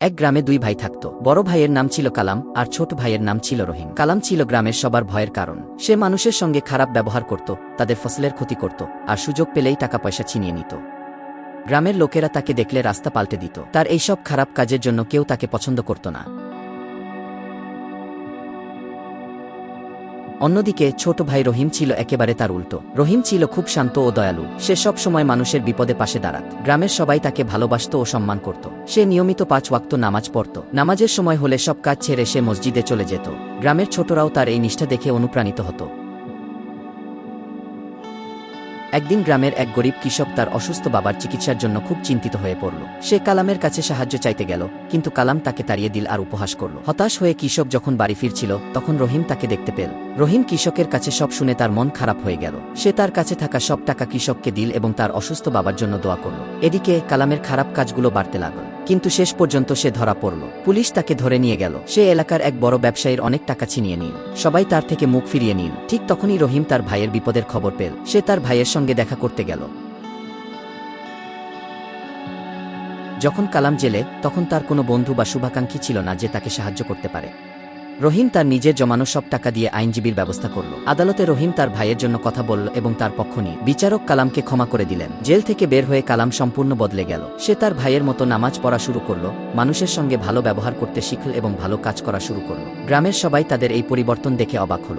এক গ্রামে দুই ভাই থাকত। বড় ভাইয়ের নাম ছিল কালাম আর ছোট ভাইয়ের নাম ছিল রহিম। কালাম ছিল গ্রামের সবার ভয়ের কারণ। সে মানুষের সঙ্গে খারাপ ব্যবহার করত, তাদের ফসলের ক্ষতি করত, আর সুযোগ পেলেই টাকা পয়সা ছিনিয়ে নিত। গ্রামের লোকেরা তাকে দেখলে রাস্তা পাল্টে দিত। তার এইসব খারাপ কাজের জন্য কেউ তাকে পছন্দ করত না। অন্যদিকে ছোট ভাই রহিম ছিল একেবারে তার উল্টো। রহিম ছিল খুব শান্ত ও দয়ালু। সে সব সময় মানুষের বিপদে পাশে দাঁড়াত। গ্রামের সবাই তাকে ভালোবাসত ও সম্মান করত। সে নিয়মিত ৫ ওয়াক্ত নামাজ পড়ত। নামাজের সময় হলে সব কাজ ছেড়ে সে মসজিদে চলে যেত। গ্রামের ছোটরাও তার এই নিষ্ঠা দেখে অনুপ্রাণিত হতো। একদিন গ্রামের এক গরিব কৃষক তার অসুস্থ বাবার চিকিৎসার জন্য খুব চিন্তিত হয়ে পড়ল। সে কালামের কাছে সাহায্য চাইতে গেল, কিন্তু কালাম তাকে তাড়িয়ে দিল আর উপহাস করল। হতাশ হয়ে কৃষক যখন বাড়ি ফিরছিল, তখন রহিম তাকে দেখতে পেল। রহিম কৃষকের কাছে সব শুনে তার মন খারাপ হয়ে গেল। সে তার কাছে থাকা সব টাকা কৃষককে দিল এবং তার অসুস্থ বাবার জন্য দোয়া করল। এদিকে কালামের খারাপ কাজগুলো বাড়তে লাগল, কিন্তু শেষ পর্যন্ত সে ধরা পড়ল। পুলিশ তাকে ধরে নিয়ে গেল। সে এলাকার এক বড় ব্যবসায়ীর অনেক টাকা ছিনিয়ে নিল। সবাই তার থেকে মুখ ফিরিয়ে নিল। ঠিক তখনই রহিম তার ভাইয়ের বিপদের খবর পেল। সে তার ভাইয়ের সঙ্গে দেখা করতে গেল। যখন কালাম জেলে, তখন তার কোনো বন্ধু বা শুভাকাঙ্ক্ষী ছিল না যে তাকে সাহায্য করতে পারে। রহিম তার নিজের জমানো সব টাকা দিয়ে আইনজীবীর ব্যবস্থা করল। আদালতে রহিম তার ভাইয়ের জন্য কথা বলল এবং তার পক্ষ নিয়ে বিচারক কালামকে ক্ষমা করে দিলেন। জেল থেকে বের হয়ে কালাম সম্পূর্ণ বদলে গেল। সে তার ভাইয়ের মতো নামাজ পড়া শুরু করল, মানুষের সঙ্গে ভালো ব্যবহার করতে শিখল এবং ভালো কাজ করা শুরু করল। গ্রামের সবাই তাদের এই পরিবর্তন দেখে অবাক হল।